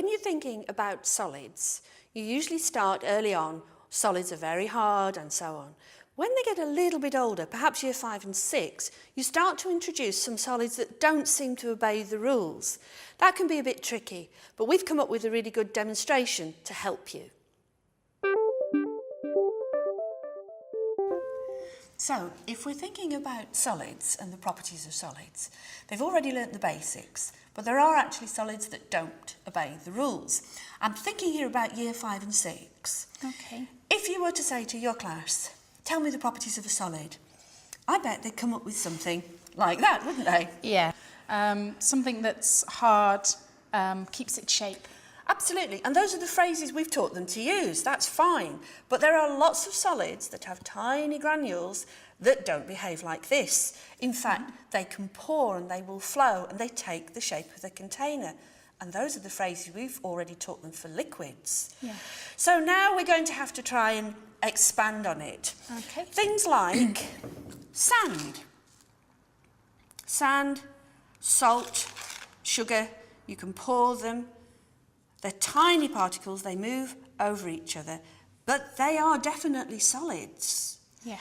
when you're thinking about solids, you usually start early on. Solids are very hard and so on. When they get a little bit older, perhaps year 5 and 6, you start to introduce some solids that don't seem to obey the rules. That can be a bit tricky, but we've come up with a really good demonstration to help you. So, if we're thinking about solids and the properties of solids, they've already learnt the basics, but there are actually solids that don't obey the rules. I'm thinking here about year 5 and 6. Okay. If you were to say to your class, tell me the properties of a solid, I bet they'd come up with something like that, wouldn't they? Yeah. Something that's hard, keeps its shape. Absolutely, and those are the phrases we've taught them to use, that's fine. But there are lots of solids that have tiny granules that don't behave like this. In fact, they can pour and they will flow and they take the shape of the container. And those are the phrases we've already taught them for liquids. Yeah. So now we're going to have to try and expand on it. Okay. Things like sand. Sand, salt, sugar, you can pour them. They're tiny particles, they move over each other, but they are definitely solids. Yeah.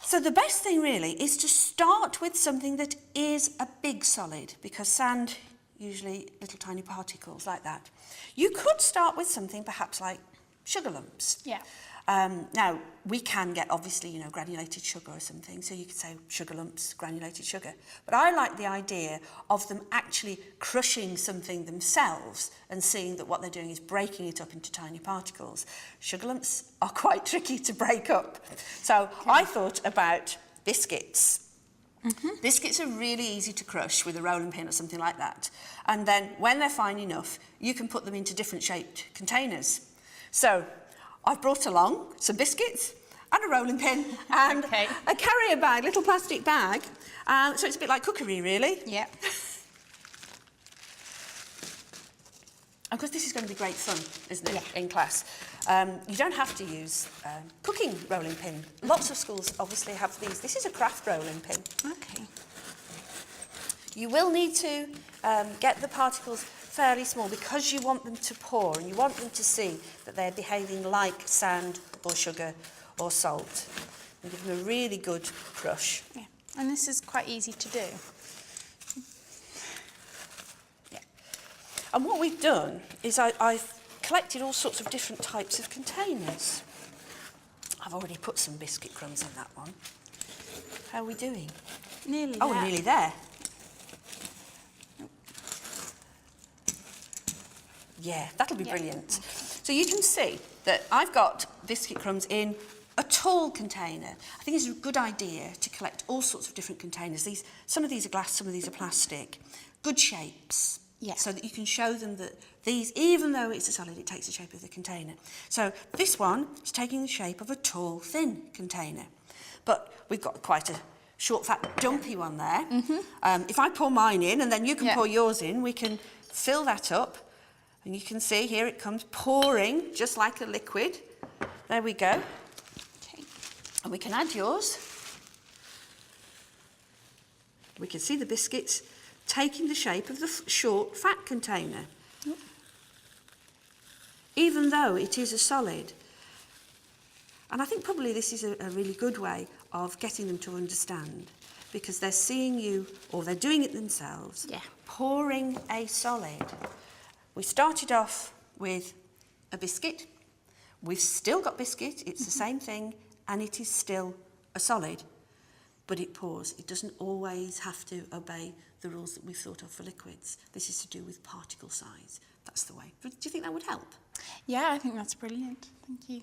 So the best thing really is to start with something that is a big solid, because sand, usually little tiny particles like that. You could start with something perhaps like sugar lumps. Yeah. Now, we can get, obviously, granulated sugar or something, so you could say sugar lumps, granulated sugar. But I like the idea of them actually crushing something themselves and seeing that what they're doing is breaking it up into tiny particles. Sugar lumps are quite tricky to break up. So I thought about biscuits. Mm-hmm. Biscuits are really easy to crush with a rolling pin or something like that. And then, when they're fine enough, you can put them into different shaped containers. So I've brought along some biscuits and a rolling pin and a carrier bag, little plastic bag. So it's a bit like cookery, really. Yeah. Of course, this is going to be great fun, isn't it, in class? You don't have to use cooking rolling pin. Lots of schools obviously have these. This is a craft rolling pin. Okay. You will need to get the particles fairly small because you want them to pour and you want them to see that they're behaving like sand or sugar or salt. And give them a really good crush. Yeah. And this is quite easy to do. Yeah. And what we've done is I've collected all sorts of different types of containers. I've already put some biscuit crumbs in that one. How are we doing? Nearly there. Oh, we're nearly there. Yeah, that'll be brilliant. So you can see that I've got biscuit crumbs in a tall container. I think it's a good idea to collect all sorts of different containers. Some of these are glass, some of these are plastic. Good shapes. Yeah. So that you can show them that these, even though it's a solid, it takes the shape of the container. So this one is taking the shape of a tall, thin container. But we've got quite a short, fat, dumpy one there. Mm-hmm. If I pour mine in and then you can pour yours in, we can fill that up. And you can see here it comes pouring just like a liquid. There we go. Okay. And we can add yours. We can see the biscuits taking the shape of the short, fat container. Yep. Even though it is a solid. And I think probably this is a really good way of getting them to understand, because they're seeing you, or they're doing it themselves, pouring a solid. We started off with a biscuit. We've still got biscuit, it's the same thing, and it is still a solid, but it pours. It doesn't always have to obey the rules that we've thought of for liquids. This is to do with particle size. That's the way. Do you think that would help? Yeah, I think that's brilliant. Thank you.